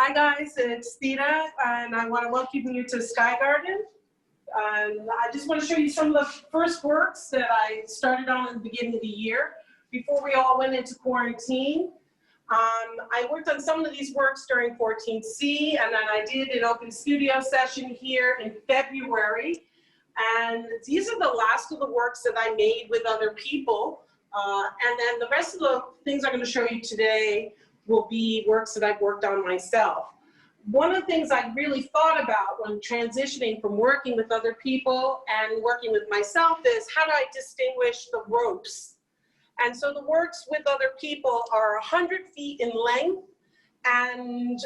Hi guys, it's Theda, and I want to welcome you to Sky Garden. I just want to show you some of the first works that I started on at the beginning of the year, before we all went into quarantine. I worked on some of these works during 14C, and then I did an open studio session here in February. And these are the last of the works that I made with other people. And then the rest of the things I'm going to show you today will be works that I've worked on myself. One of the things I really thought about when transitioning from working with other people and working with myself is, how do I distinguish the ropes? And so the works with other people are 100 feet in length and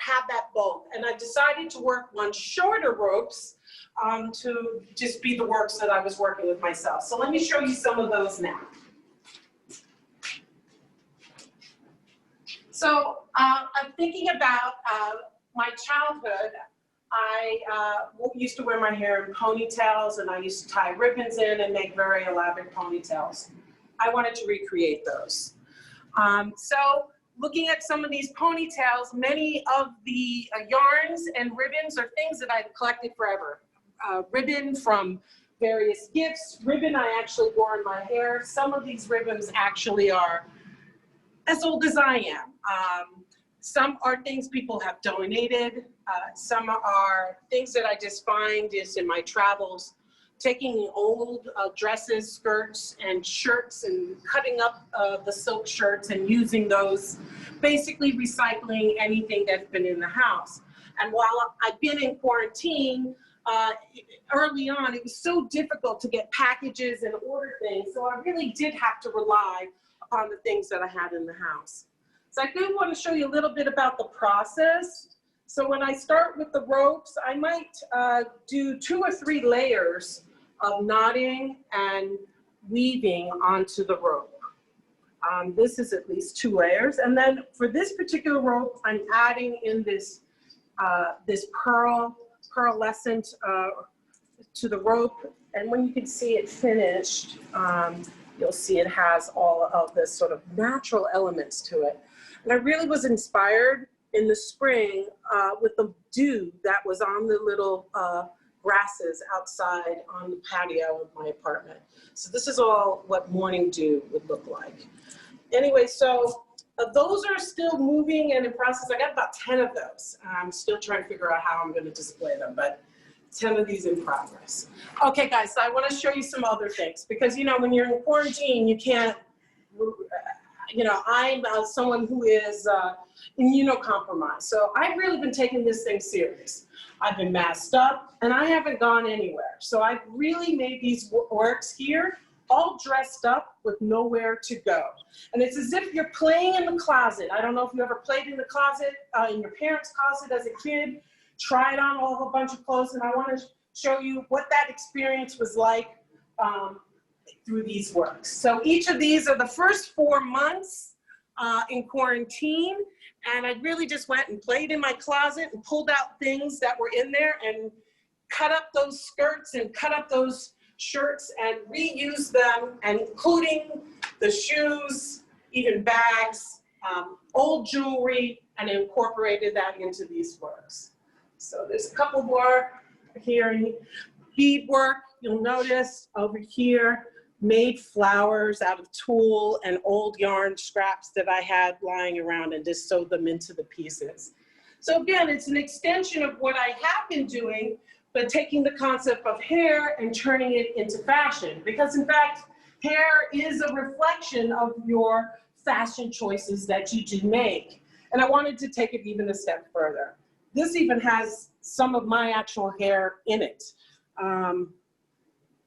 have that bulk. And I decided to work on shorter ropes to just be the works that I was working with myself. So let me show you some of those now. So I'm thinking about my childhood. I used to wear my hair in ponytails, and I used to tie ribbons in and make very elaborate ponytails. I wanted to recreate those. So looking at some of these ponytails, many of the yarns and ribbons are things that I've collected forever. Ribbon from various gifts, ribbon I actually wore in my hair. Some of these ribbons actually are as old as I am. Some are things people have donated. Some are things that I just find is in my travels, taking old dresses, skirts, and shirts and cutting up the silk shirts and using those, basically recycling anything that's been in the house. And while I've been in quarantine, early on, it was so difficult to get packages and order things, so I really did have to rely on the things that I had in the house. So I do want to show you a little bit about the process. So when I start with the ropes, I might do 2 or 3 layers of knotting and weaving onto the rope. This is at least 2 layers. And then for this particular rope, I'm adding in this, this pearlescent to the rope. And when you can see it finished, you'll see it has all of this sort of natural elements to it. And I really was inspired in the spring with the dew that was on the little grasses outside on the patio of my apartment. So this is all what morning dew would look like. Anyway, so those are still moving and in process. I got about 10 of those. I'm still trying to figure out how I'm going to display them, but 10 of these in progress. Okay, guys, so I want to show you some other things because, you know, when you're in quarantine, you can't, you know, I'm someone who is immunocompromised. So I've really been taking this thing serious. I've been masked up and I haven't gone anywhere. So I've really made these works here all dressed up with nowhere to go. And it's as if you're playing in the closet. I don't know if you ever played in the closet, in your parents' closet as a kid, tried on a whole bunch of clothes, and I want to show you what that experience was like through these works. So each of these are the first 4 months in quarantine, and I really just went and played in my closet and pulled out things that were in there and cut up those skirts and cut up those shirts and reused them, and including the shoes, even bags, old jewelry, and incorporated that into these works. So there's a couple more here. Bead work, you'll notice over here, made flowers out of tulle and old yarn scraps that I had lying around and just sewed them into the pieces. So again, it's an extension of what I have been doing, but taking the concept of hair and turning it into fashion. Because in fact, hair is a reflection of your fashion choices that you do make. And I wanted to take it even a step further. This even has some of my actual hair in it.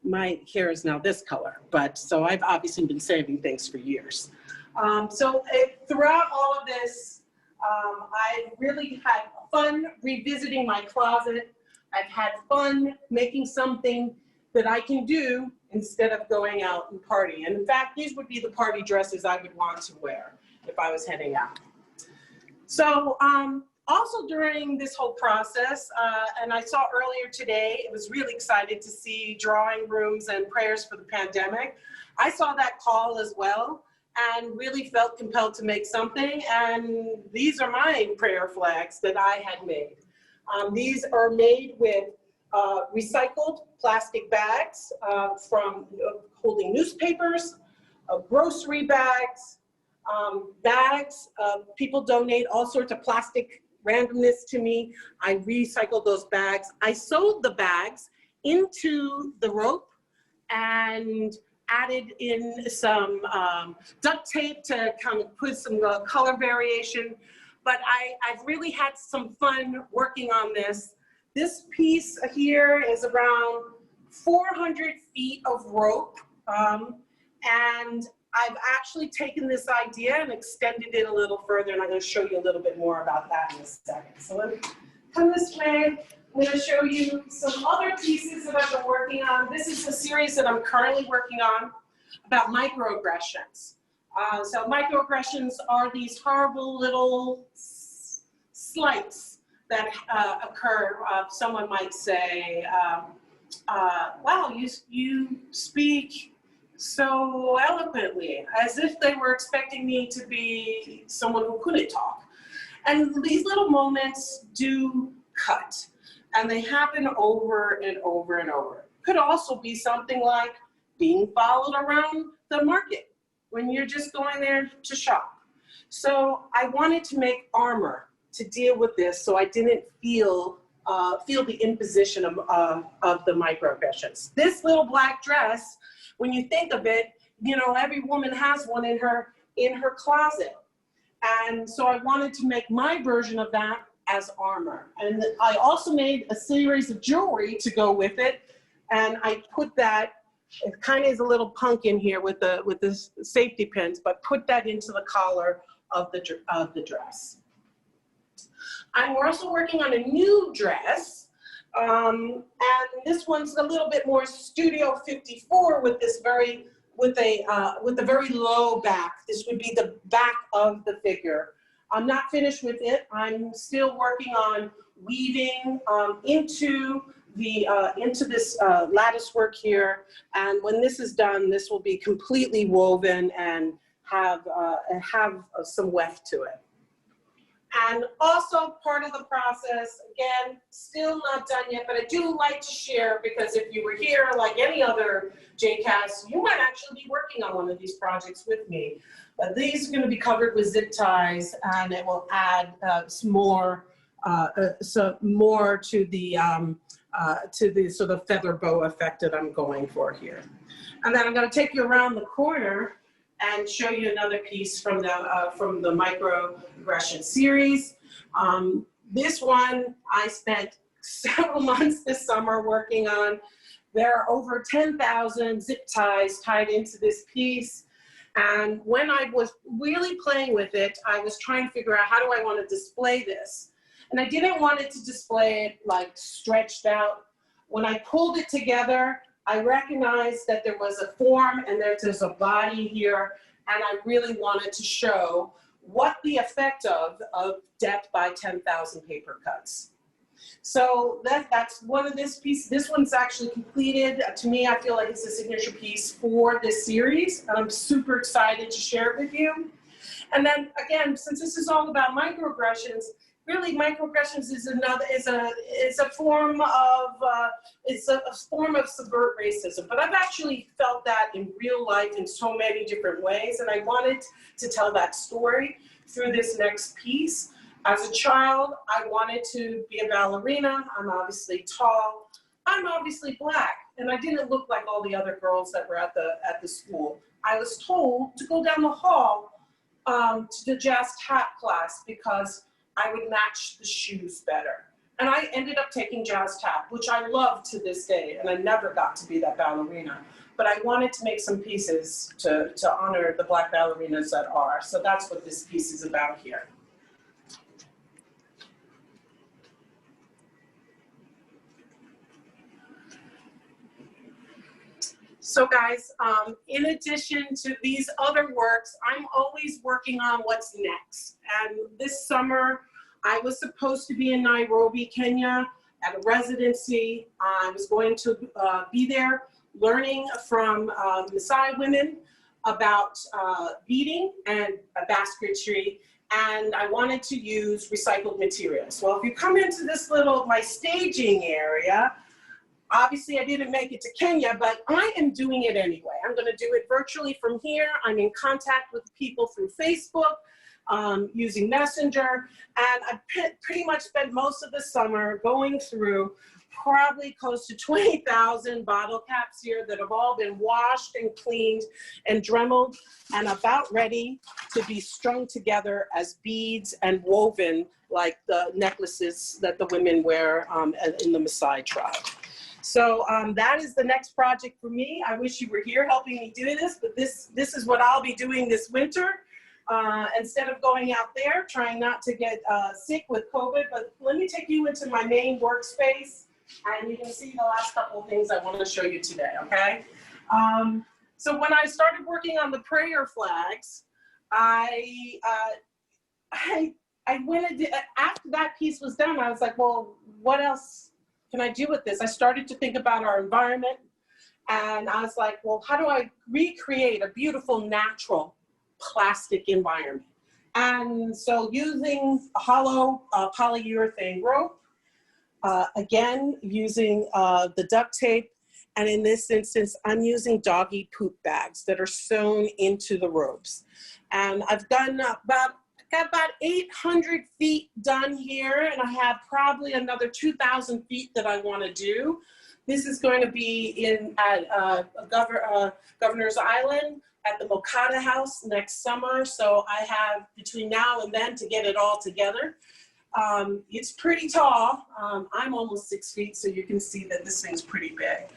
My hair is now this color, but so I've obviously been saving things for years. Throughout all of this, I've really had fun revisiting my closet. I've had fun making something that I can do instead of going out and partying. And in fact, these would be the party dresses I would want to wear if I was heading out. So also during this whole process, and I saw earlier today, it was really excited to see drawing rooms and prayers for the pandemic. I saw that call as well. and really felt compelled to make something. And these are my prayer flags that I had made. These are made with recycled plastic bags from holding newspapers, grocery bags, people donate all sorts of plastic randomness to me. I recycled those bags. I sewed the bags into the rope and added in some duct tape to kind of put some color variation. But I've really had some fun working on this. This piece here is around 400 feet of rope. And I've actually taken this idea and extended it a little further, and I'm going to show you a little bit more about that in a second. So let me come this way. I'm going to show you some other pieces that I've been working on. This is a series that I'm currently working on about microaggressions. So microaggressions are these horrible little slights that occur. Someone might say, wow, you speak so eloquently, as if they were expecting me to be someone who couldn't talk. And these little moments do cut, and they happen over and over and over. Could also be something like being followed around the market when you're just going there to shop. So I wanted to make armor to deal with this, so I didn't feel the imposition of the microaggressions. This little black dress, when you think of it, you know, every woman has one in her closet. And so I wanted to make my version of that as armor. And I also made a series of jewelry to go with it. And I put that, it kind of is a little punk in here with the safety pins, but put that into the collar of the dress. I'm also working on a new dress. And this one's a little bit more Studio 54 with a very low back. This would be the back of the figure. I'm not finished with it. I'm still working on weaving into this lattice work here. And when this is done, this will be completely woven and have some weft to it. And also part of the process, again, still not done yet, but I do like to share, because if you were here, like any other JCAST, you might actually be working on one of these projects with me. But these are going to be covered with zip ties, and it will add some more to the sort of feather bow effect that I'm going for here. And then I'm going to take you around the corner and show you another piece from the Microaggression series. This one I spent several months this summer working on. There are over 10,000 zip ties tied into this piece. And when I was really playing with it, I was trying to figure out, how do I want to display this? And I didn't want it to display it like stretched out. When I pulled it together, I recognized that there was a form and there's a body here, and I really wanted to show what the effect of death by 10,000 paper cuts. So that's one of this piece. This one's actually completed. To me, I feel like it's a signature piece for this series, and I'm super excited to share it with you. And then again, since this is all about microaggressions, really, microaggressions is a form of subvert racism. But I've actually felt that in real life in so many different ways, and I wanted to tell that story through this next piece. As a child, I wanted to be a ballerina. I'm obviously tall. I'm obviously black, and I didn't look like all the other girls that were at the school. I was told to go down the hall to the jazz tap class because I would match the shoes better. And I ended up taking jazz tap, which I love to this day, and I never got to be that ballerina. But I wanted to make some pieces to honor the black ballerinas that are. So that's what this piece is about here. So guys, in addition to these other works, I'm always working on what's next. And this summer, I was supposed to be in Nairobi, Kenya at a residency. I was going to be there learning from Maasai women about beading and basketry, and I wanted to use recycled materials. Well, if you come into this little, my staging area, obviously I didn't make it to Kenya, but I am doing it anyway. I'm gonna do it virtually from here. I'm in contact with people through Facebook, using Messenger, and I pretty much spent most of the summer going through probably close to 20,000 bottle caps here that have all been washed and cleaned and dremeled and about ready to be strung together as beads and woven like the necklaces that the women wear in the Maasai tribe. So that is the next project for me. I wish you were here helping me do this, but this is what I'll be doing this winter. Instead of going out there, trying not to get sick with COVID, but let me take you into my main workspace, and you can see the last couple of things I want to show you today, okay? So when I started working on the prayer flags, I went and after that piece was done, I was like, well, what else can I do with this? I started to think about our environment, and I was like, well, how do I recreate a beautiful, natural plastic environment? And so using a hollow polyurethane rope, again, using the duct tape, and in this instance, I'm using doggy poop bags that are sewn into the ropes. And I've done got about 800 feet done here, and I have probably another 2,000 feet that I want to do. This is going to be at Governor's Island at the Mokata House next summer. So I have between now and then to get it all together. It's pretty tall. I'm almost 6 feet, so you can see that this thing's pretty big.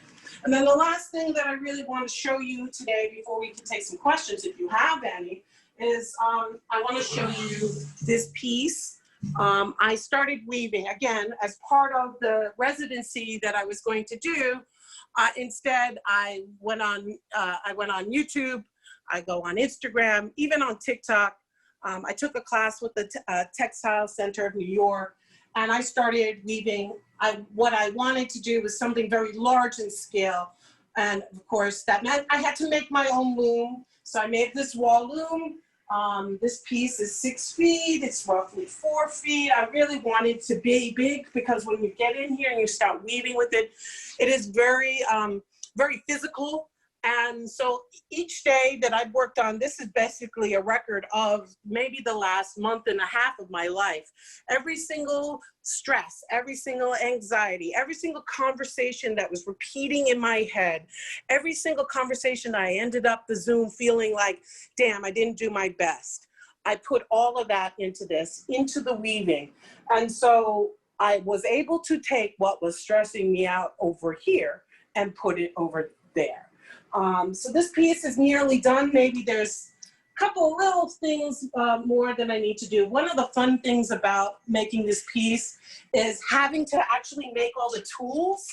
And then the last thing that I really want to show you today before we can take some questions, if you have any, is I want to show you this piece. I started weaving, again, as part of the residency that I was going to do. Instead, I went on YouTube, I go on Instagram, even on TikTok. I took a class with the Textiles Center of New York, and I started weaving. What I wanted to do was something very large in scale. And of course, that meant I had to make my own loom. So I made this wall loom. This piece is 6 feet, it's roughly 4 feet. I really wanted to be big because when you get in here and you start weaving with it, it is very, very physical. And so each day that I've worked on, this is basically a record of maybe the last month and a half of my life. Every single stress, every single anxiety, every single conversation that was repeating in my head, every single conversation I ended up the Zoom feeling like, damn, I didn't do my best. I put all of that into this, into the weaving. And so I was able to take what was stressing me out over here and put it over there. So this piece is nearly done. Maybe there's a couple little things more than I need to do. One of the fun things about making this piece is having to actually make all the tools.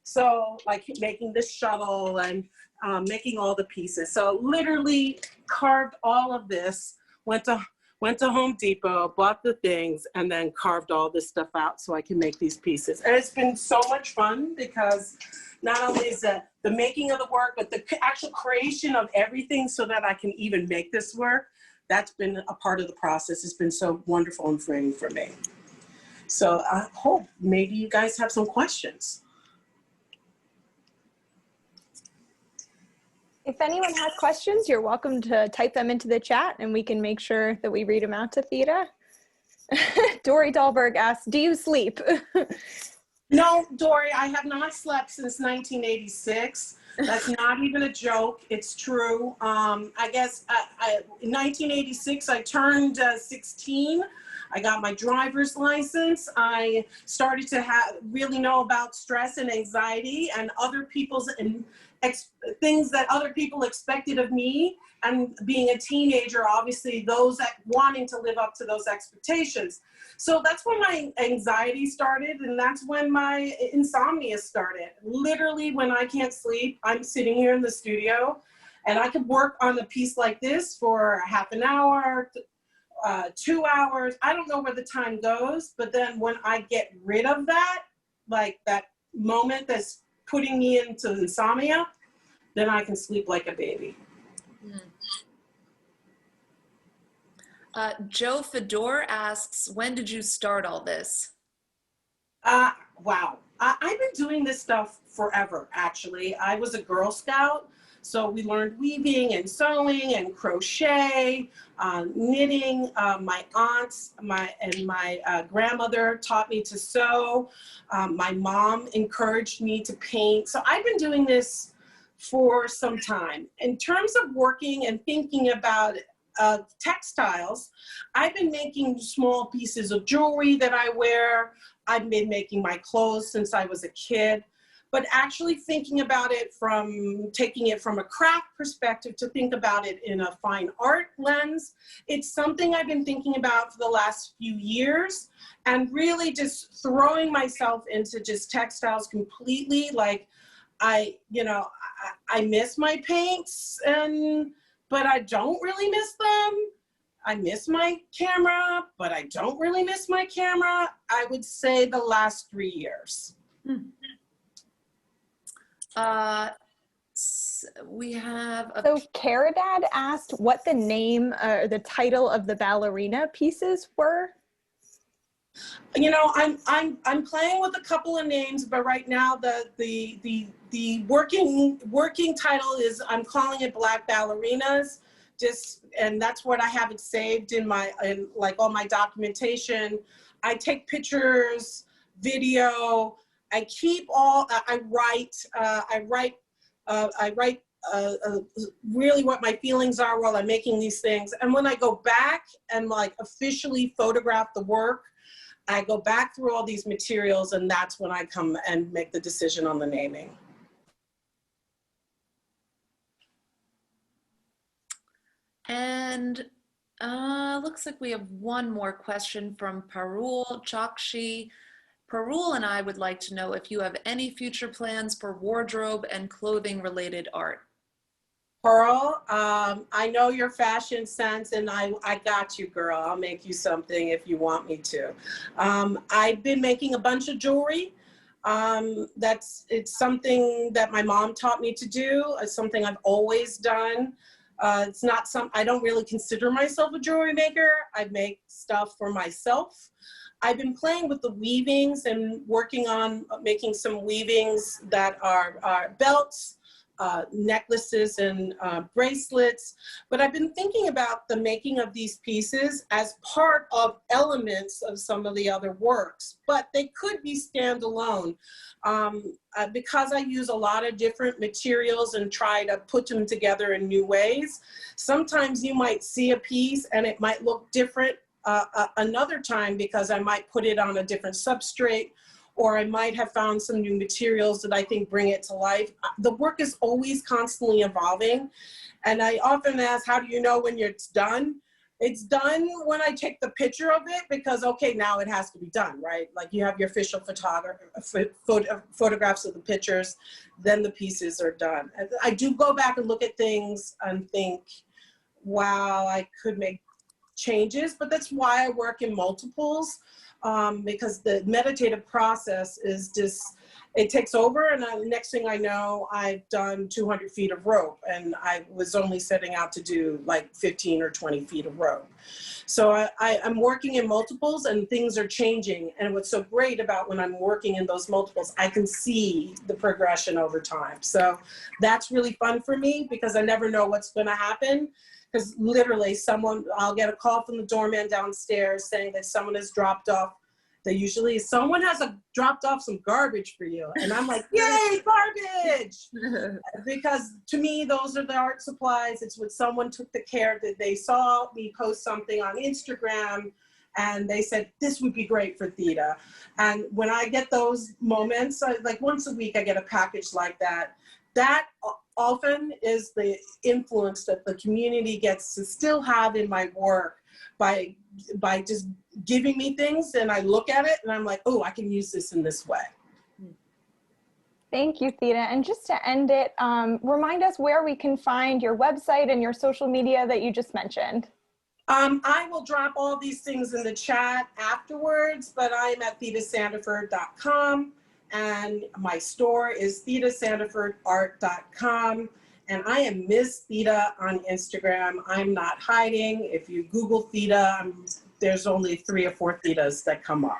So like making this shuttle and making all the pieces. So literally carved all of this, went to Home Depot, bought the things, and then carved all this stuff out so I can make these pieces. And it's been so much fun because not only is the making of the work, but the actual creation of everything so that I can even make this work, that's been a part of the process. It's been so wonderful and freeing for me. So I hope maybe you guys have some questions. If anyone has questions, you're welcome to type them into the chat and we can make sure that we read them out to Theda. Dory Dahlberg asks, do you sleep? No, Dory, I have not slept since 1986. That's not even a joke. It's true. I guess in 1986, I turned 16. I got my driver's license. I started to really know about stress and anxiety and other people's things that other people expected of me. And being a teenager, obviously, those wanting to live up to those expectations. So that's when my anxiety started, and that's when my insomnia started. Literally, when I can't sleep, I'm sitting here in the studio, and I could work on a piece like this for half an hour, 2 hours. I don't know where the time goes, but then when I get rid of that, like that moment that's putting me into insomnia, then I can sleep like a baby. Joe Fedor asks, when did you start all this? Wow. I've been doing this stuff forever, actually. I was a Girl Scout, so we learned weaving and sewing and crochet, knitting. My aunts, my grandmother taught me to sew. My mom encouraged me to paint. So I've been doing this for some time. In terms of working and thinking about textiles, I've been making small pieces of jewelry that I wear. I've been making my clothes since I was a kid, but actually thinking about it from, taking it from a craft perspective to think about it in a fine art lens, it's something I've been thinking about for the last few years, and really just throwing myself into just textiles completely. Like I miss my paints, but I don't really miss them. I miss my camera, but I don't really miss my camera. I would say the last 3 years. We have So Caradad asked what the name or the title of the ballerina pieces were. You know, I'm playing with a couple of names, but right now the working title is, I'm calling it Black Ballerinas. And that's what I have it saved in like all my documentation. I take pictures, video. I keep all. I write really what my feelings are while I'm making these things. And when I go back and like officially photograph the work, I go back through all these materials, and that's when I come and make the decision on the naming. And looks like we have one more question from Parul Chakshi. Parul and I would like to know if you have any future plans for wardrobe and clothing related art. Pearl, I know your fashion sense, and I got you, girl. I'll make you something if you want me to. I've been making a bunch of jewelry. It's something that my mom taught me to do. It's something I've always done. It's not I don't really consider myself a jewelry maker. I make stuff for myself. I've been playing with the weavings and working on making some weavings that are belts, necklaces, and bracelets. But I've been thinking about the making of these pieces as part of elements of some of the other works, but they could be standalone. Because I use a lot of different materials and try to put them together in new ways, sometimes you might see a piece and it might look different another time, because I might put it on a different substrate, or I might have found some new materials that I think bring it to life. The work is always constantly evolving. And I often ask, how do you know when it's done? It's done when I take the picture of it, because, okay, now it has to be done, right? Like you have your official photographs of the pictures, then the pieces are done. And I do go back and look at things and think, wow, I could make changes, but that's why I work in multiples, because the meditative process is just, it takes over, and the next thing I know, I've done 200 feet of rope, and I was only setting out to do like 15 or 20 feet of rope. So I'm working in multiples, and things are changing, and what's so great about when I'm working in those multiples, I can see the progression over time. So that's really fun for me, because I never know what's going to happen. Because literally I'll get a call from the doorman downstairs saying that someone has dropped off. Someone has dropped off some garbage for you. And I'm like, yay, garbage! Because to me, those are the art supplies. It's when someone took the care that they saw me post something on Instagram and they said, this would be great for Theda. And when I get those moments, like once a week, I get a package like that. That often is the influence that the community gets to still have in my work by just giving me things, and I look at it and I'm like, oh, I can use this in this way. Thank you, Theda. And just to end it, remind us where we can find your website and your social media that you just mentioned. I will drop all these things in the chat afterwards, but I'm at thedasandiford.com. And my store is thedasandifordart.com. and I am Ms. Theda on Instagram. I'm not hiding. If you Google Theda, there's only 3 or 4 Thedas that come up.